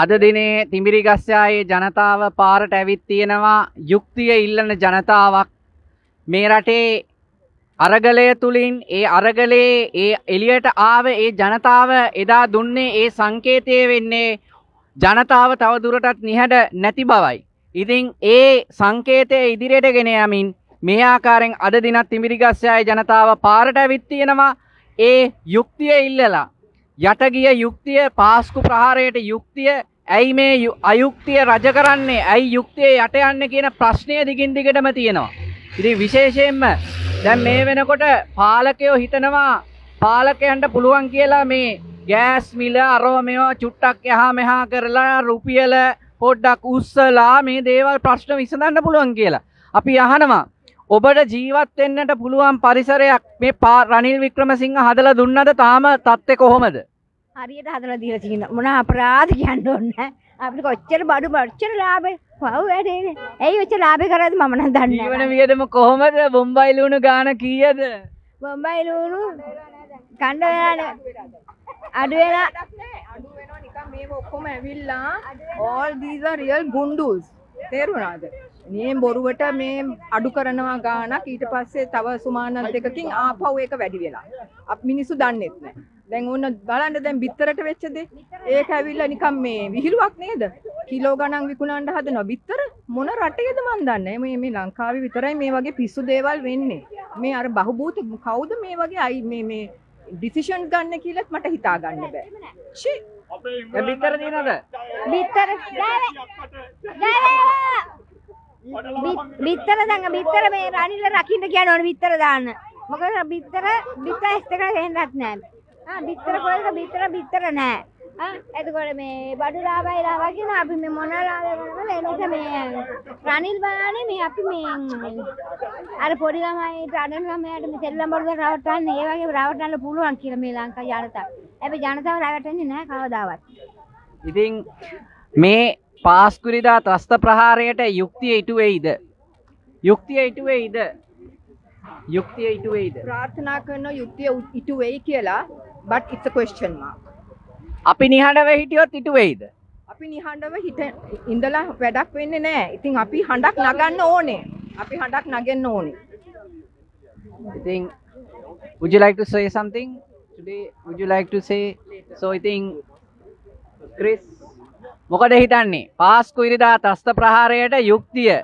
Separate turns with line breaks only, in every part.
අද දිනේ තිඹිරිගස්සායේ ජනතාව පාරට ඇවිත් තියෙනවා යුක්තිය ඉල්ලන ජනතාවක් මේ රටේ අරගලය තුලින් ඒ අරගලේ ඒ එළියට ආව ඒ ජනතාව එදා දුන්නේ ඒ සංකේතය වෙන්නේ ජනතාව තව දුරටත් නිහඬ නැති බවයි. ඉතින් ඒ සංකේතය ඉදිරියට ගෙන යමින් මේ ආකාරයෙන් අද දිනත් තිඹිරිගස්සායේ ජනතාව පාරට ඇවිත් තියෙනවා ඒ යුක්තිය ඉල්ලලා යට ගිය යුක්තිය පාස්කු ප්‍රහාරයට යුක්තිය ඇයි මේ අයුක්තිය රජ කරන්නේ ඇයි යුක්තිය යට යන්නේ කියන ප්‍රශ්නය දිගින් දිගටම තියෙනවා. ඉතින් විශේෂයෙන්ම දැන් මේ වෙනකොට පාලකයෝ හිතනවා පාලකයන්ට පුළුවන් කියලා මේ ගෑස් මිල අරව මේවා චුට්ටක් එහා මෙහා කරලා රුපියල පොඩ්ඩක් උස්සලා මේ දේවල් ප්‍රශ්න විසඳන්න පුළුවන් කියලා. අපි අහනවා ඔබට ජීවත් වෙන්නට පුළුවන් පරිසරයක් මේ රනිල් වික්‍රමසිංහ හදලා දුන්නද තාම තත්ත්වය කොහොමද?
හරියට හදලා දීලා තියෙන මොන අපරාධ කියන්න ඕනේ නැහැ. අපිට කොච්චර බඩු කොච්චර ලාභේ පව් වැඩේනේ. ඇයි ඔච්චර ලාභේ කරාද මම නම් දන්නේ නැහැ.
ජීවන වියදම කොහොමද? බොම්බයි ලුණු ගාන කීයද?
බොම්බයි ලුණු කණ්ඩ වෙනානේ. අඩු වෙනවා නිකන් මේක ඔක්කොම ඇවිල්ලා all these are real gundus. තේරුණාද? මේ බොරුවට මේ අඩු කරනවා ගානක් ඊට පස්සේ තව සුමානක් දෙකකින් ආපහු ඒක වැඩි වෙලා. අපි මිනිස්සු දන්නේත් නැහැ. දැන් ඕන බලන්න දැන් බිත්තරට වෙච්ච දේ. ඒක ඇවිල්ලා නිකන් මේ විහිළුවක් නේද? කිලෝ ගණන් විකුණන්න හදනවා බිත්තර. මොන රටේද මන් දන්නේ. මේ ලංකාවේ විතරයි මේ වගේ පිස්සු දේවල් වෙන්නේ. මේ අර බහුබූත කවුද මේ වගේ මේ ඩිසිෂන් ගන්න කියලාත් මට හිතා ගන්න බෑ. ෂී.
බිත්තර දිනනද?
බිත්තර බිත්තර දැන් බිත්තර මේ රනිල රකින්න කියන ඕනේ බිත්තර දාන්න. මොකද බිත්තර ඇස් දෙක හෙන්නත් නැහැ. බිත්තර කොහෙද බිත්තර නැහැ. එතකොට මේ බඩු ලාභයි ලාභා කියන අපි මේ මොන ලාභය කරනවද එනිසා මේ රනිල් බලන්නේ මේ අපි මේ අර පොඩි ළමයි අඩන ළමයාට මේ සෙල්ලම් බඩු රවට්ටන්න ඒ වගේ රවට්ටන්න පුළුවන් කියලා මේ ලංකාවේ ජනතාව. හැබැයි ජනතාව රවට්ටන්නේ නැහැ කවදාවත්.
ඉතින් මේ පාස්කුරිදා ත්‍රස්ත ප්‍රහාරයට යුක්තිය ඉටු වෙයිද? යුක්තිය ඉටු වෙයිද? යුක්තිය ඉටු වෙයිද?
ප්‍රාර්ථනා කරන යුක්තිය ඉටු වෙයි කියලා but it's a question mark.
අපි නිහඬව හිටියොත් ඉටු වෙයිද?
අපි නිහඬව ඉඳලා වැඩක් වෙන්නේ නැහැ. ඉතින් අපි හඬක් නගන්න ඕනේ. අපි හඬක් නගන්න ඕනේ.
ඉතින් would you like to say something today? Would you like to say so? I think Chris මොකද හිතන්නේ? පාස්කු ඉරිදා ත්‍රස්ත ප්‍රහාරයට යුක්තිය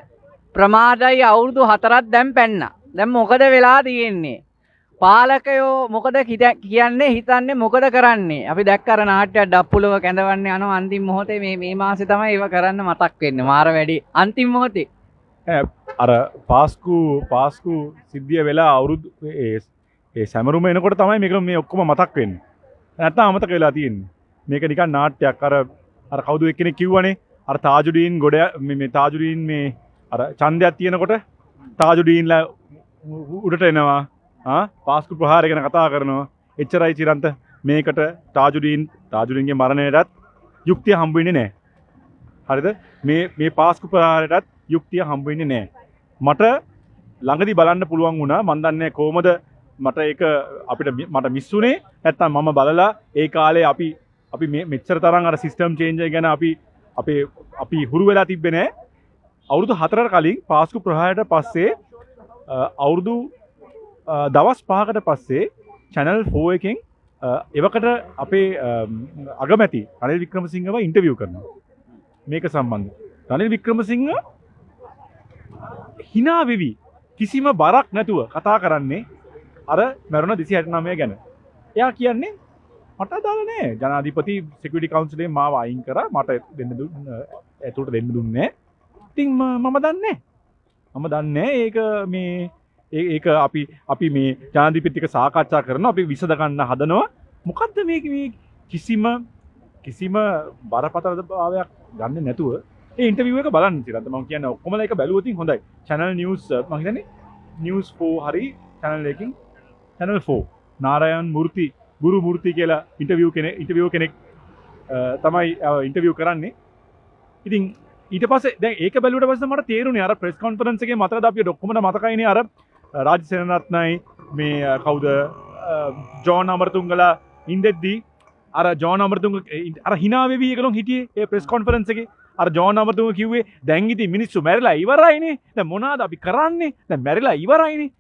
ප්‍රමාදයි අවුරුදු 4ක් දැන් පැන්නා. දැන් මොකද වෙලා තියෙන්නේ? පාලකයෝ මොකද කියන්නේ හිතන්නේ මොකද කරන්නේ? අපි දැක්ක අර නාට්‍යයක් ඩප්පුලව කැඳවන්නේ යනවා අන්තිම මොහොතේ මේ මාසේ තමයි ඒව කරන්න මතක් වෙන්නේ. මාර වැඩි අන්තිම මොහොතේ.
අර පාස්කු සිද්ධිය වෙලා අවුරුදු ඒ සැමරුම එනකොට තමයි මේක මේ ඔක්කොම මතක් වෙන්නේ. නැත්තම් අමතක වෙලා තියෙන්නේ. මේක නිකන් නාට්‍යයක් අර කවුද එක්කෙනෙක් කිව්වනේ අර තාජුඩීන් මේ තාජුඩීන් මේ අර ඡන්දයක් තියෙනකොට තාජුඩීන්ලා උඩට එනවා පාස්කු ප්‍රහාරය ගැන කතා කරනවා. එච්චරයි චිරන්ත මේකට තාජුඩීන්ගේ මරණයටත් යුක්තිය හම්බ වෙන්නේ නැහැ. හරිද? මේ පාස්කු ප්‍රහාරයටත් යුක්තිය හම්බ වෙන්නේ නැහැ. මට ළඟදී බලන්න පුළුවන් වුණා. මන් දන්නේ කොහොමද මට ඒක මට මිස් වුනේ. නැත්තම් මම බලලා ඒ කාලේ අපි මෙච්චර තරම් අර සිස්ටම් චේන්ජ් එක ගැන අපි හුරු වෙලා තිබ්බේ නැහැ. අවුරුදු 4කට කලින් පාස්කු ප්‍රහාරයට පස්සේ අවුරුදු දවස් 5කට පස්සේ channel 4 එකෙන් එවකට අපේ අගමැති රනිල් වික්‍රමසිංහව ඉන්ටර්වියු කරනවා. මේක සම්බන්ධව. රනිල් වික්‍රමසිංහ hina වෙවි කිසිම බරක් නැතුව කතා කරන්නේ අර මරුණ 269 ගැන. එයා කියන්නේ මට අදාළ නෑ. ජනාධිපති සිකියුරිටි කවුන්සිලෙන් මාව අයින් කරා. මට ඇතුළට දෙන්න දුන්නේ නෑ. ඉතින් මම දන්නේ ඒක මේ ඒක අපි මේ ජනාධිපතික සාකච්ඡා කරනවා. අපි විසඳ ගන්න හදනවා. මොකද්ද මේක මේ කිසිම බරපතල භාවයක් ගන්න නැතුව ඒ ඉන්ටර්විව් එක බලන්න ඉතින් මම කියන්නේ ඔක්කොමලා එක බැලුවොත් හොඳයි. channel news මම හිතන්නේ news 4 හරි channel එකකින් channel 4 නාරයන් ගුරු මූර්ති කියලා ඉන්ටර්විව් කෙනෙක් තමයි ඉන්ටර්විව් කරන්නේ. ඉතින් ඊට පස්සේ දැන් ඒක බැලුවට පස්සේ මට තේරුණේ අර ප්‍රෙස් කොන්ෆරන්ස් එකේ මතකද අපි ඔක්කොමද මතකයිනේ අර රාජ් සේනරත්නයි මේ කවුද ජෝන් අමරතුංගලා ඉඳෙද්දී අර ජෝන් අමරතුංග අර hina වෙවි එකලොන් හිටියේ ඒ ප්‍රෙස් කොන්ෆරන්ස් එකේ අර ජෝන් අමරතුංග කිව්වේ දැන් ඉතින් මිනිස්සු මැරිලා ඉවරයිනේ දැන් මොනවාද අපි කරන්නේ දැන් මැරිලා ඉවරයිනේ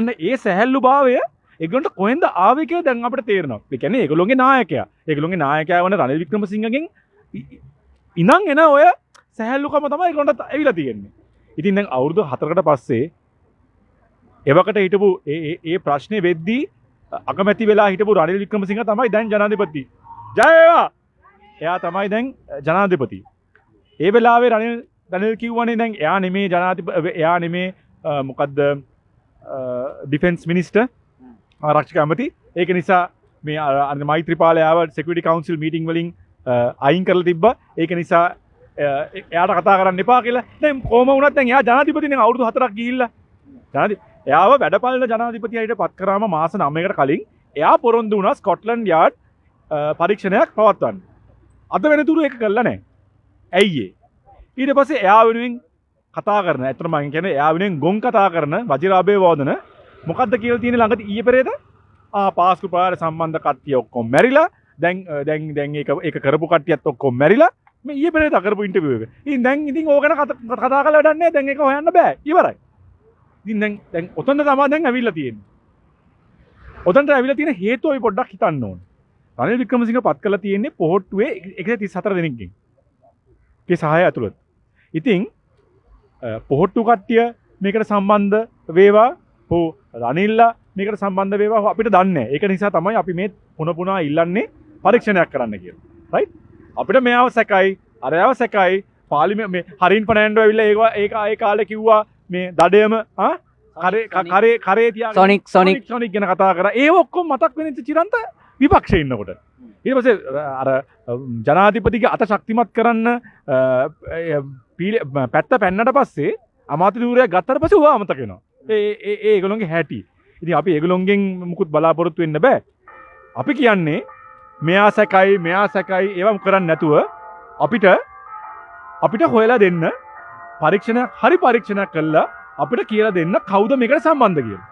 අන්න ඒ සැහැල්ලු භාවය ඒගොල්ලන්ට කොහෙන්ද ආවේ කියලා දැන් අපිට තේරෙනවා ඒ කියන්නේ ඒගොල්ලෝගේ නායකයා වන රනිල් වික්‍රමසිංහගෙන් ඉනන් එන ඔය සැහැල්ලුකම තමයි ඒගොල්ලන්ට ඇවිල්ලා තියෙන්නේ ඉතින් දැන් අවුරුදු 4කට පස්සේ එවකට හිටපු ඒ ප්‍රශ්නේ වෙද්දී අකමැති වෙලා හිටපු රනිල් වික්‍රමසිංහ තමයි දැන් ජනාධිපති. ජය වේවා. එයා තමයි දැන් ජනාධිපති. ඒ වෙලාවේ රනිල් කිව්වනේ දැන් එයා නෙමේ මොකද්ද ඩිෆෙන්ස් මිනිස්ටර් ආරක්ෂක ඇමති. ඒක නිසා මේ මෛත්‍රීපාලයාව සිකියුරිටි කවුන්සිල් මීටින් වලින් අයින් කරලා තිබ්බා. ඒක නිසා එයාට කතා කරන්න එපා කියලා. දැන් කොහොම වුණත් දැන් එයා ජනාධිපතිනේ අවුරුදු 4ක් ගිහිල්ලා. එයාව වැඩපාලන ජනාධිපතියට පත් කරාම මාස 9කට කලින් එයා පොරොන්දු වුණා ස්කොට්ලන්ඩ් යාඩ් පරීක්ෂණයක් පවත්වන්න. අද වෙනතුරු ඒක කළා නැහැ. ඇයි ඒ? ඊට පස්සේ එයා වෙනුවෙන් කතා කරන, ඇත්තටම මම කියන්නේ එයා වෙනුවෙන් ගොන් කතා කරන වජිරාභය වෝදන මොකද්ද කියලා තියෙන ළඟදී ඊයේ පෙරේද? පාස්කු පාර සම්බන්ධ කට්ටිය ඔක්කොම මැරිලා. දැන් ඒක කරපු කට්ටියත් ඔක්කොම මැරිලා. මේ ඊයේ පෙරේද කරපු ඉන්ටර්විව් එක. ඉතින් ඕක ගැන කතා කරලා වැඩක් නැහැ. දැන් ඒක හොයන්න බෑ. ඉවරයි. ඉතින් දැන් ඔතන තමයි දැන් ඇවිල්ලා තියෙන්නේ. ඔතනට ඇවිල්ලා තියෙන හේතුව අපි පොඩ්ඩක් හිතන්න ඕනේ. රනිල් වික්‍රමසිංහ පත් කරලා තියෙන්නේ පොහොට්ටුවේ 134 දෙනෙක්ගෙන්. ඒ සහාය ඇතුළත. ඉතින් පොහොට්ටු කට්ටිය මේකට සම්බන්ධ වේවා, රනිල්ලා මේකට සම්බන්ධ වේවා අපිට දන්නේ නැහැ. ඒක නිසා තමයි අපි මේ පුනා ඉල්ලන්නේ පරීක්ෂණයක් කරන්න කියලා. රයිට්? අපිට මෙයාව සැකයි, අරයාව සැකයි, පාර්ලිමේ මේ හරින් ෆර්නැන්ඩෝ ඇවිල්ලා ඒ කාලේ කිව්වා මේ දඩයම කරේ තියාගෙන සොනික් ගැන කතා කරා. ඒ ඔක්කොම මතක් වෙන චිරන්ත විපක්ෂේ ඉන්නකොට. ඊට පස්සේ අර ජනාධිපතිගේ අත ශක්තිමත් කරන්න පැත්ත පැන්නට පස්සේ අමාත්‍ය ධූරයක් ගත්තට පස්සේ ඌව අමතක වෙනවා. ඒගොල්ලෝගේ හැටි. ඉතින් අපි ඒගොල්ලෝගෙන් මුකුත් බලාපොරොත්තු වෙන්න බෑ. අපි කියන්නේ මෙයා සැකයි ඒවා කරන්නේ නැතුව අපිට හොයලා දෙන්න පරීක්ෂණයක් කළා අපිට කියලා දෙන්න කවුද මේකට සම්බන්ධ කියලා.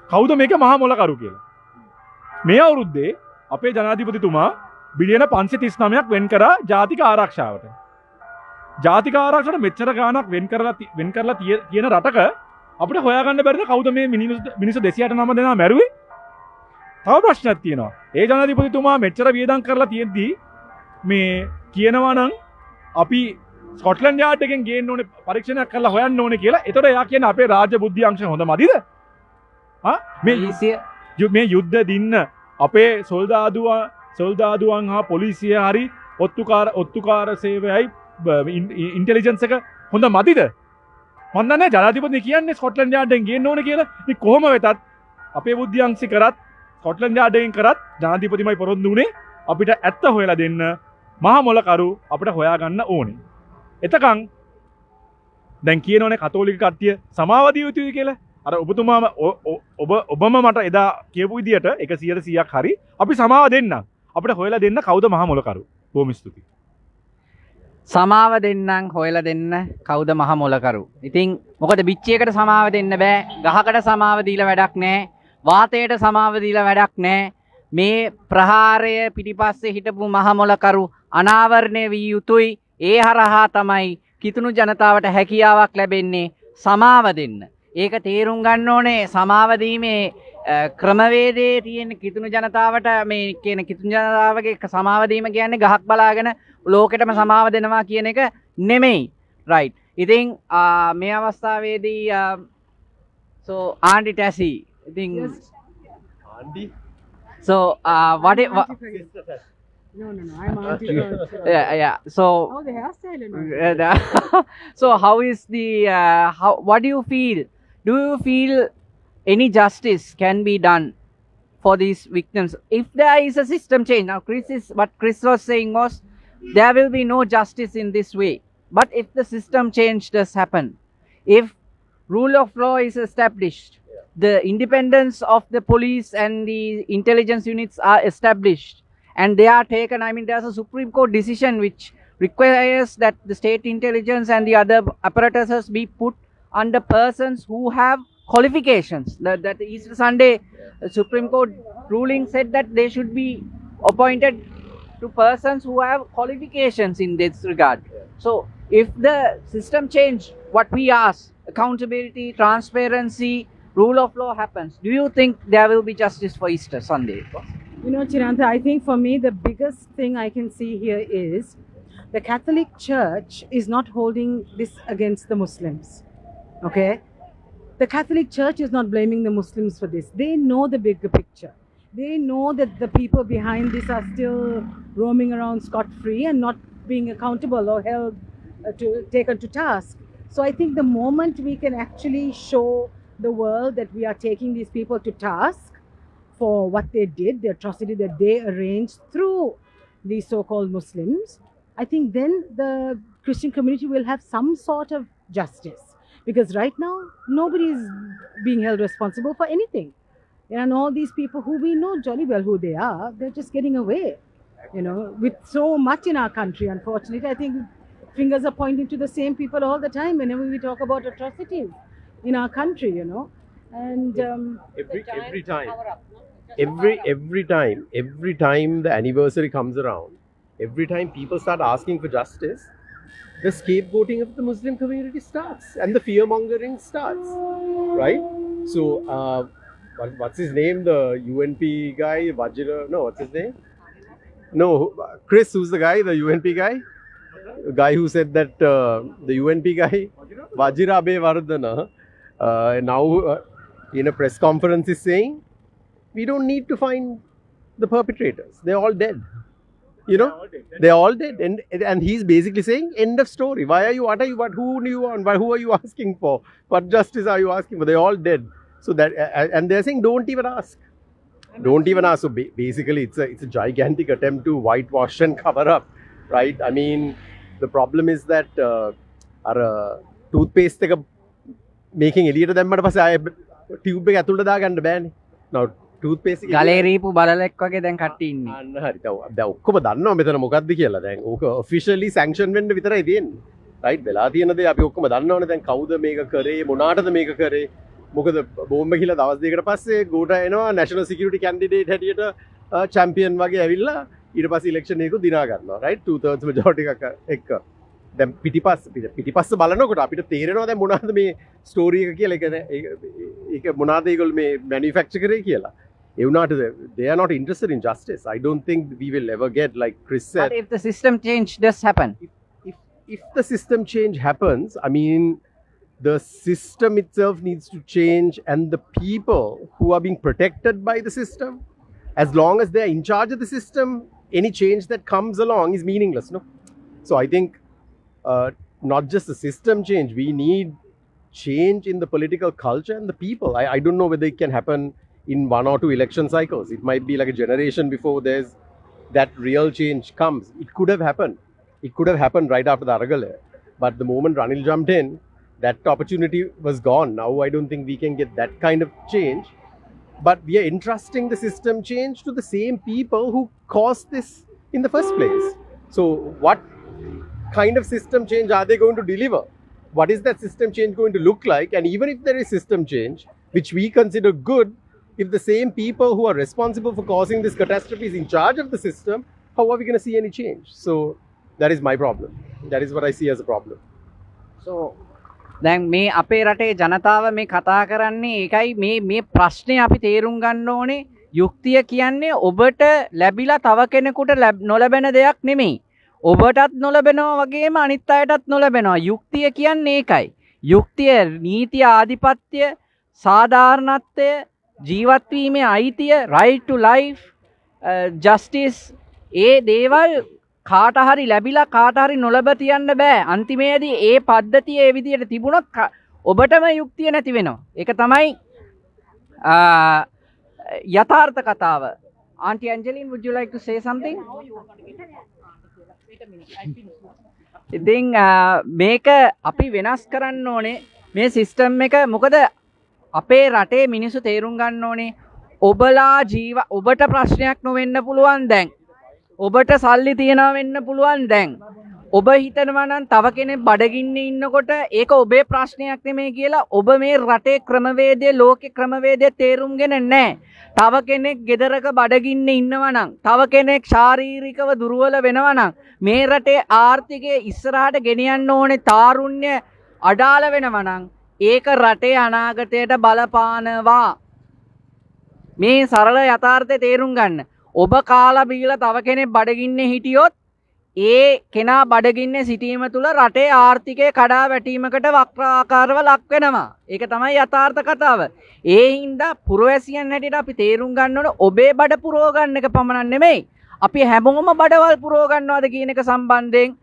කවුද මේක මහා මොලකරු කියලා. මේ අවුරුද්දේ අපේ ජනාධිපතිතුමා බිලියන 539ක් වෙන් කරා ජාතික ආරක්ෂාවට. ජාතික ආරක්ෂාවට මෙච්චර ගාණක් වෙන් කරලා තියෙන රටක අපිට හොයාගන්න බැරිද කවුද මේ මිනිස්සු 209 දෙනා මැරුවේ? තව ප්‍රශ්නයක් තියෙනවා. ඒ ජනාධිපතිතුමා මෙච්චර වියදම් කරලා තියෙද්දි මේ කියනවා නම් අපි ස්කොට්ලන්ඩ් යාඩ් එකෙන් ගේන්න ඕනේ පරීක්ෂණයක් කරලා හොයන්න ඕනේ කියලා. ඒතකොට එයා කියන්නේ අපේ රාජ්‍ය බුද්ධි අංශ හොඳ මදිද? මේ යුද්ධ දින්න අපේ සොල්දාදුවන් හා පොලිසිය හරි ඔත්තුකාර සේවයයි ඉන්ටෙලිජන්ස් එක හොඳ මදිද? මන් දන්නේ ජනාධිපති කියන්නේ ස්කොට්ලන්ඩ් යාඩ් එකෙන් ගේන්න ඕනේ කියලා. ඉතින් කොහොම වෙතත් අපේ බුද්ධි අංශي කරත් ස්කොට්ලන්ඩ් යාඩ් එකෙන් කරත් ජනාධිපතිමයි පොරොන්දු උනේ අපිට ඇත්ත හොයලා දෙන්න මහා මොලකරු අපිට හොයාගන්න ඕනේ. එතකන් දැන් කියනෝනේ කතෝලික කට්ටිය සමාව දිය යුතුයි කියලා. අර ඔබතුමාම ඔබම මට එදා කියපු විදියට 100%ක් හරි අපි සමාව දෙන්නම්. අපිට හොයලා දෙන්න කවුද මහා මොලකරු? බොහොම ස්තුතියි.
සමාව දෙන්නම් හොයලා දෙන්න කවුද මහා මොලකරු? ඉතින් මොකද පිච්චියකට සමාව දෙන්න බෑ. ගහකට සමාව දීලා වැඩක් නැහැ. වාතයට සමාව දීලා වැඩක් නැහැ. මේ ප්‍රහාරය පිටිපස්සේ හිටපු මහා මොලකරු අනාවරණය විය යුතුයි. ඒ හරහා තමයි කිතුණු ජනතාවට හැකියාවක් ලැබෙන්නේ සමාව දෙන්න. ඒක තේරුම් ගන්න ඕනේ සමාව දීමේ ක්‍රමවේදයේ තියෙන කිතුණු ජනතාවට මේ කියන කිතුණු ජනතාවගේ සමාව දීම කියන්නේ ගහක් බලාගෙන ලෝකෙටම සමාව දෙනවා කියන එක නෙමෙයි. රයිට්. ඉතින් මේ අවස්ථාවේදී ආන්ටි ටැසි ඉතින් what
No, I'm auntie.
yeah. So
Oh, the hairstyle.
so how is the what do you feel? Do you feel any justice can be done for these victims if there is a system change? Now what Chris was saying was there will be no justice in this way. But if the system change does happen, if rule of law is established, the independence of the police and the intelligence units are established, and they are taken, I mean there's a Supreme Court decision which requires that the state intelligence and the other apparatuses be put under persons who have qualifications. That Easter Sunday Supreme Court ruling said that they should be appointed to persons who have qualifications in this regard. So if the system change, what we ask, accountability, transparency, rule of law happens, do you think there will be justice for Easter Sunday?
You know, Chiranta, I think for me the biggest thing I can see here is the Catholic Church is not holding this against the Muslims. Okay? The Catholic Church is not blaming the Muslims for this. They know the bigger picture. They know that the people behind this are still roaming around scot-free and not being accountable or held taken to task. So I think the moment we can actually show the world that we are taking these people to task for what they did, the atrocity that they arranged through these so-called Muslims, I think then the Christian community will have some sort of justice. Because right now, nobody is being held responsible for anything. And all these people who we know jolly well who they are, they're just getting away. With so much in our country, unfortunately, I think fingers are pointing to the same people all the time whenever we talk about atrocities in our country, And
every time the anniversary comes around, every time people start asking for justice, the scapegoating of the Muslim community starts and the fear mongering starts, right? So, what's his name? The UNP guy, Wajira? No, what's his name? No, Chris, who's the guy? The UNP guy? The guy who said that the UNP guy, Wajira Vardhana, now in a press conference is saying, we don't need to find the perpetrators. They're all dead. They're all dead. And he's basically saying, end of story. Who do you want? Who are you asking for? What justice are you asking for? They're all dead. So that, and they're saying, don't even ask. Don't even ask. So basically, it's a gigantic attempt to whitewash and cover up, right? I mean, the problem is that our toothpaste making elite them, but tube now toothpaste
ගලේ රීපු බලලෙක් වගේ දැන් කට්ටිය ඉන්නේ.
අන්න හරි. දැන් ඔක්කොම දන්නවා මෙතන මොකක්ද කියලා. දැන් ඕක officially sanction වෙන්න විතරයි තියෙන්නේ. right වෙලා තියෙන දේ අපි ඔක්කොම දන්නවනේ. දැන් කවුද මේක කරේ? මොනාටද මේක කරේ? මොකද බෝම්බ කියලා දවස් දෙකකට පස්සේ ගෝට එනවා national security candidate හැටියට champion වගේ ඇවිල්ලා ඊට පස්සේ election එකක දිනා ගන්නවා. right 2/3 majority එකක් එක්ක. දැන් පිටිපස්ස බලනකොට අපිට තේරෙනවා දැන් මොනවද මේ ස්ටෝරි එක කියලා. ඒක මොනවද ඒගොල්ලෝ මේ manufacture කරේ කියලා. They are not interested in justice. I don't think we will ever get, like Chris said.
But if the system change does happen?
If the system change happens, I mean, the system itself needs to change, and the people who are being protected by the system, as long as they are in charge of the system, any change that comes along is meaningless, no? So I think not just the system change, we need change in the political culture and the people. I don't know whether it can happen in 1 or 2 election cycles. It might be like a generation before there's that real change comes. It could have happened. It could have happened right after the Aragale. But the moment Ranil jumped in, that opportunity was gone. Now I don't think we can get that kind of change. But we are entrusting the system change to the same people who caused this in the first place. So what kind of system change are they going to deliver? What is that system change going to look like? And even if there is system change, which we consider good, if the same people who are responsible for causing this catastrophe is in charge of the system, how are we going to see any change? So that is my problem. That is what I see as a problem.
So දැන් මේ අපේ රටේ ජනතාව මේ කතා කරන්නේ ඒකයි මේ ප්‍රශ්නේ අපි තේරුම් ගන්න ඕනේ. යුක්තිය කියන්නේ ඔබට ලැබිලා තව කෙනෙකුට නොලැබෙන දෙයක් නෙමෙයි. ඔබටත් නොලැබෙනවා වගේම අනිත් අයටත් නොලැබෙනවා. යුක්තිය කියන්නේ ඒකයි. යුක්තිය නීතිය ආධිපත්‍ය සාධාරණත්වය ජීවත් වීමේ අයිතිය right to life justice ඒ දේවල් කාට හරි ලැබිලා කාට හරි නොලැබ තියන්න බෑ. අන්තිමේදී ඒ පද්ධතිය ඒ විදියට තිබුණොත් ඔබටම යුක්තිය නැති වෙනවා. ඒක තමයි යථාර්ථ කතාව. Auntie Angeline, would you like to say something? ඉතින් මේක අපි වෙනස් කරන්න ඕනේ මේ සිස්ටම් එක. මොකද අපේ රටේ මිනිස්සු තේරුම් ගන්න ඕනේ ඔබලා ඔබට ප්‍රශ්නයක් නොවෙන්න පුළුවන් දැන්. ඔබට සල්ලි තියනවා වෙන්න පුළුවන් දැන්. ඔබ හිතනවා නම් තව කෙනෙක් බඩගින්නේ ඉන්නකොට ඒක ඔබේ ප්‍රශ්නයක් නෙමෙයි කියලා ඔබ මේ රටේ ක්‍රමවේදයේ ලෝකේ ක්‍රමවේදයේ තේරුම්ගෙන නැහැ. තව කෙනෙක් ගෙදරක බඩගින්නේ ඉන්නවා නම් තව කෙනෙක් ශාරීරිකව දුර්වල වෙනවා නම් මේ රටේ ආර්ථිකය ඉස්සරහට ගෙනියන්න ඕනේ තාරුණ්‍ය අඩාල වෙනවා නම් ඒක රටේ අනාගතයට බලපානවා. මේ සරල යථාර්ථය තේරුම් ගන්න. ඔබ කාලා බීලා තව කෙනෙක් බඩගින්නේ හිටියොත් ඒ කෙනා බඩගින්නේ සිටීම තුළ රටේ ආර්ථිකය කඩා වැටීමකට වක්‍රාකාරව ලක් වෙනවා. ඒක තමයි යථාර්ථ කතාව. ඒ හින්දා පුරවැසියන් හැටියට අපි තේරුම් ගන්න ඕන ඔබේ බඩ පුරව ගන්න එක පමණක් නෙමෙයි. අපි හැමෝම බඩවල් පුරව ගන්නවද කියන එක සම්බන්ධයෙන්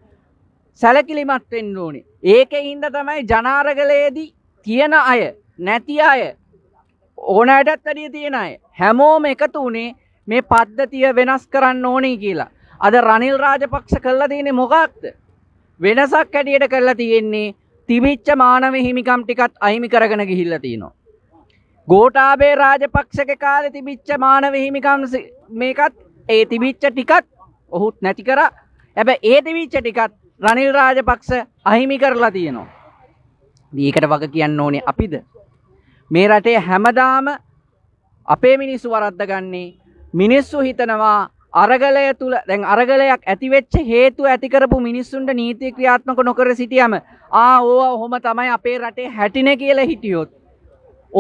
සැලකිලිමත් වෙන්න ඕනේ. ඒකේ හින්දා තමයි ජනාරගලයේදී තියෙන අය නැති අය ඕනෑටත් වැඩිය තියෙන අය හැමෝම එකතු වුණේ මේ පද්ධතිය වෙනස් කරන්න ඕනේ කියලා. අද රනිල් රාජපක්ෂ කළා තියෙන්නේ මොකක්ද? වෙනසක් හැටියට කළා තියෙන්නේ තිබිච්ච මානව හිමිකම් ටිකත් අහිමි කරගෙන ගිහිල්ලා තියෙනවා. ගෝඨාභය රාජපක්ෂගේ කාලේ තිබිච්ච මානව හිමිකම් මේකත් ඒ තිබිච්ච ටිකත් ඔහුත් නැති කරා. හැබැයි ඒ තිබිච්ච ටිකත් රනිල් රාජපක්ෂ අහිමි කරලා තියෙනවා. මේකට වග කියන්න ඕනේ අපිද? මේ රටේ හැමදාම අපේ මිනිස්සු වරද්ද ගන්නේ මිනිස්සු හිතනවා අරගලය තුල දැන් අරගලයක් ඇති වෙච්ච හේතුව ඇති කරපු මිනිස්සුන්ට නීති ක්‍රියාත්මක නොකර සිටියම ඕවා ඔහොම තමයි අපේ රටේ හැටිනේ කියලා හිටියොත්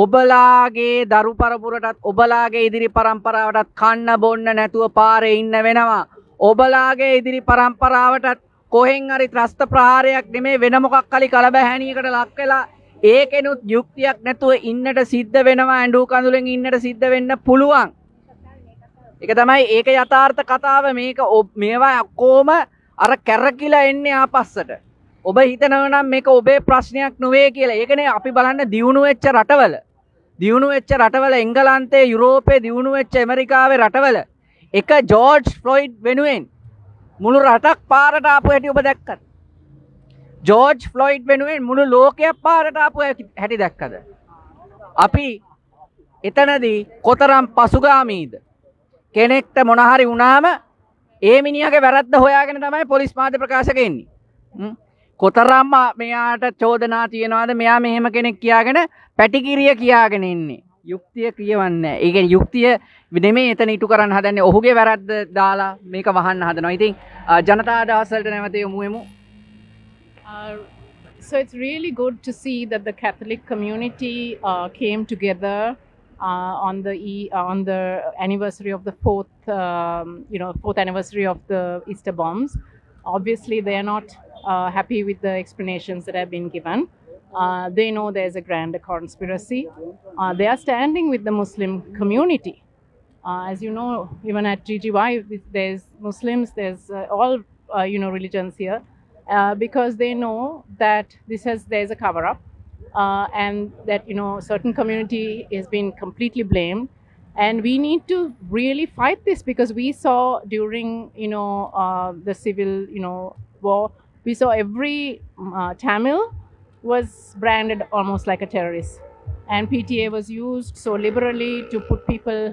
ඔබලාගේ දරු පරපුරටත් ඔබලාගේ ඉදිරි පරම්පරාවටත් කන්න බොන්න නැතුව පාරේ ඉන්න වෙනවා. ඔබලාගේ ඉදිරි පරම්පරාවටත් කොහෙන් හරි ත්‍රස්ත ප්‍රහාරයක් නෙමේ වෙන මොකක් හරි කලබැහැනියකට ලක් වෙලා ඒකෙනුත් යුක්තියක් නැතුව ඉන්නට සිද්ධ වෙනවා. ඇඬු කඳුලෙන් ඉන්නට සිද්ධ වෙන්න පුළුවන්. ඒක තමයි ඒක යථාර්ථ කතාව. මේක මේවා කොහොම අර කැරකිලා එන්නේ ආපස්සට. ඔබ හිතනවා නම් මේක ඔබේ ප්‍රශ්නයක් නෙවෙයි කියලා. ඒකනේ අපි බලන්න දියුණු වෙච්ච රටවල එංගලන්තයේ යුරෝපයේ දියුණු වෙච්ච ඇමරිකාවේ රටවල එක ජෝර්ජ් ෆ්ලොයිඩ් වෙනුවෙන් මුළු රටක් පාරට ආපු හැටි ඔබ දැක්කද? ජෝර්ජ් ෆ්ලොයිඩ් වෙනුවෙන් මුළු ලෝකයක් පාරට ආපු හැටි දැක්කද? අපි එතනදී කොතරම් පසුගාමීද? කෙනෙක්ට මොන හරි වුණාම ඒ මිනිහාගේ වැරද්ද හොයාගෙන තමයි පොලිස් මාධ්‍ය ප්‍රකාශක එන්නේ. කොතරම් මෙයාට චෝදනා තියනවාද? මෙයා මෙහෙම කෙනෙක් කියාගෙන පැටිකිරිය කියාගෙන ඉන්නේ. යුක්තිය කියවන්නේ නැහැ. ඒ කියන්නේ යුක්තිය නෙමෙයි එතන ඉටු කරන්න හදන්නේ. ඔහුගේ වැරද්ද දාලා මේක වහන්න හදනවා. ඉතින් ජනතා අදහස් වලට නැවත යමු වෙමු.
So it's really good to see that the Catholic community came together on the anniversary of the fourth anniversary of the Easter bombs. Obviously, they are not happy with the explanations that have been given. They know there's a grander conspiracy. They are standing with the Muslim community. As you know, even at GGY, there's Muslims, there's all religions here, because they know that there's a cover up. And that certain community has been completely blamed, and we need to really fight this, because we saw during the civil war, we saw every Tamil was branded almost like a terrorist, and PTA was used so liberally to put people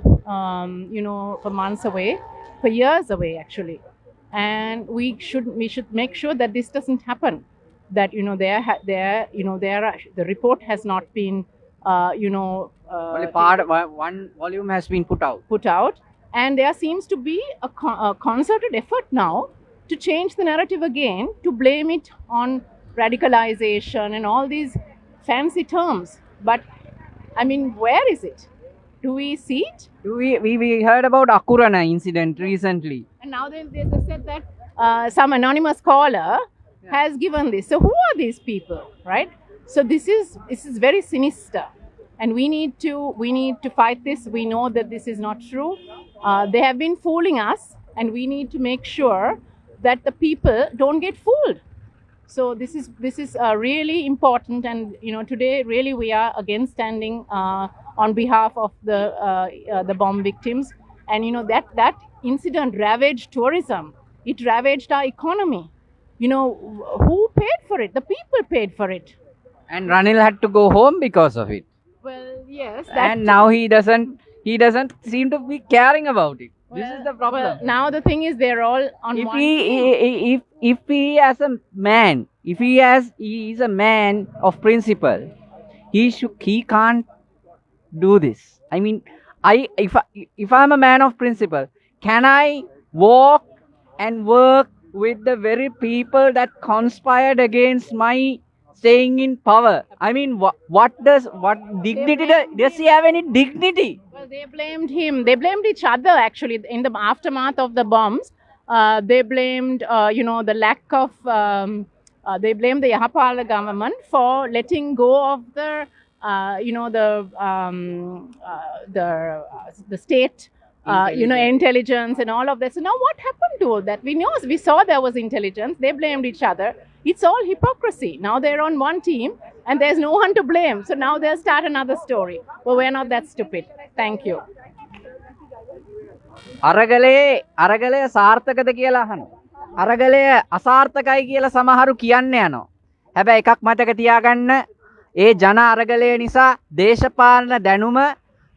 for months away, for years away actually. And we should make sure that this doesn't happen, that the report has not been
only part one volume has been put out,
and there seems to be a concerted effort now to change the narrative again, to blame it on radicalization and all these fancy terms. But I mean, where is it? Do we see it?
We heard about Akurana incident recently,
And now they said that some anonymous caller has given this. So who are these people, right? So this is very sinister, and we need to fight this. We know that this is not true. They have been fooling us, and we need to make sure that the people don't get fooled. So this is really important, and today really we are again standing on behalf of the bomb victims, and that incident ravaged tourism. It ravaged our economy. Who paid for it? The people paid for it.
and Ranil had to go home because of it.
Well, yes.
And now he doesn't seem to be caring about it. This is the problem.
Well, now the thing is, they're all on
If
one.
if he as a man, if he is a man of principle, he can't do this. I mean, if I'm a man of principle, can I walk and work with the very people that conspired against my staying in power? I mean, what dignity does he have any dignity?
Well, they blamed him. They blamed each other actually in the aftermath of the bombs. They blamed, the lack of. They blamed the Yahapala government for letting go of the state. Intelligence and all of that. So now what happened to that? We saw there was intelligence. They blamed each other. It's all hypocrisy. Now they're on one team and there's no one to blame. So now they'll start another story. But we're not that stupid. Thank you.
අරගලය සාර්ථකද කියලා අහනවා. අරගලය අසාර්ථකයි කියලා සමහරු කියන්න යනවා. හැබැයි එකක් මතක තියාගන්න, ඒ ජන අරගලය නිසා දේශපාලන දැනුම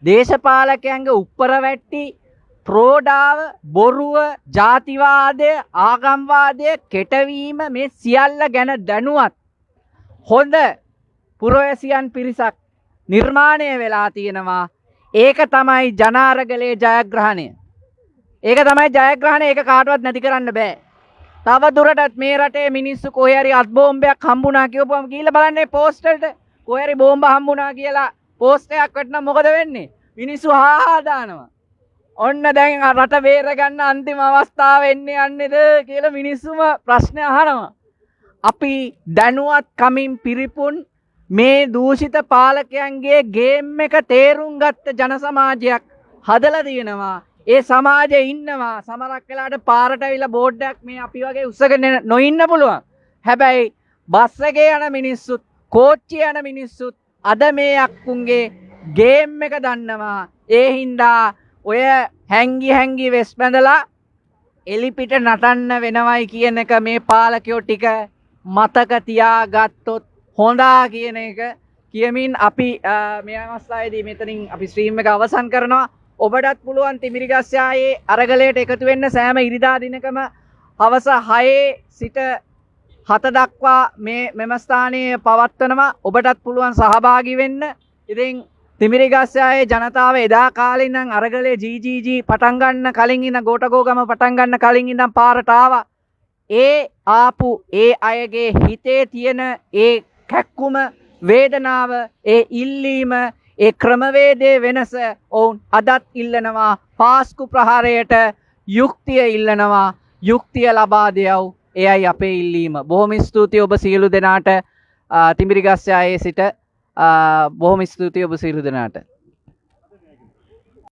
දේශපාලකයන්ගේ උත්තර වැට්ටි ප්‍රෝඩාව බොරුව ජාතිවාදය ආගම්වාදය කෙටවීම මේ සියල්ල ගැන දැනුවත් හොඳ පුරවැසියන් පිරිසක් නිර්මාණය වෙලා තියෙනවා. ඒක තමයි ජනාරගලයේ ජයග්‍රහණය. ඒක තමයි ජයග්‍රහණය. ඒක කාටවත් නැති කරන්න බෑ. තව දුරටත් මේ රටේ මිනිස්සු කොහේ හරි අත් බෝම්බයක් හම්බුණා කියපුවම ගිහලා බලන්නේ පෝස්ට් වලට කොහේ හරි බෝම්බ හම්බුණා කියලා පෝස්ට් එකක් වටනම් මොකද වෙන්නේ? මිනිස්සු හාහා දානවා. ඔන්න දැන් රට බේර ගන්න අන්තිම අවස්ථාව එන්නේ යන්නේද කියලා මිනිස්සුම ප්‍රශ්න අහනවා. අපි දැනුවත් කමින් පිරිපුන් මේ දූෂිත පාලකයන්ගේ ගේම් එක තේරුම් ගත්ත ජන සමාජයක් හදලා තියෙනවා. ඒ සමාජයේ ඉන්නවා සමහරක් වෙලාවට පාරට ඇවිල්ලා බෝඩ් එකක් මේ අපි වගේ උස්සගෙන නොඉන්න පුළුවන්. හැබැයි බස් එකේ යන මිනිස්සුත් කෝච්චියේ යන මිනිස්සුත් අද මේ අක්කුන්ගේ ගේම් එක දන්නවා. ඒ හින්දා ඔය හැංගි වෙස් බැඳලා එලිපිට නටන්න වෙනවයි කියන එක මේ පාලකයෝ ටික මතක තියාගත්තොත් හොඳා කියන එක කියමින් අපි මේ අවස්ථාවේදී මෙතනින් අපි ස්ට්‍රීම් එක අවසන් කරනවා. ඔබටත් පුළුවන් තිමිරිගස්සයායේ අරගලයට එකතු වෙන්න සෑම ඉරිදා දිනකම හවස 6 සිට 7 දක්වා මෙම ස්ථානයේ පවත්වනවා. ඔබටත් පුළුවන් සහභාගී වෙන්න. ඉතින් තිමිරිගස්සයායේ ජනතාව එදා කාලේ ඉඳන් අරගලේ GGG පටන් ගන්න කලින් ඉඳන් ගෝඨගෝගම පටන් ගන්න කලින් ඉඳන් පාරට ආවා. ඒ ආපු ඒ අයගේ හිතේ තියෙන ඒ කැක්කුම වේදනාව ඒ ඉල්ලීම ඒ ක්‍රමවේදයේ වෙනස ඔවුන් අදත් ඉල්ලනවා. පාස්කු ප්‍රහාරයට යුක්තිය ඉල්ලනවා. යුක්තිය ලබා දෙව්. එයයි අපේ ඉල්ලීම. බොහොම ස්තුතියි ඔබ සියලු දෙනාට තිමිරිගස්සයායේ සිට බොහොම ස්තුතියි ඔබ සියලු දෙනාට.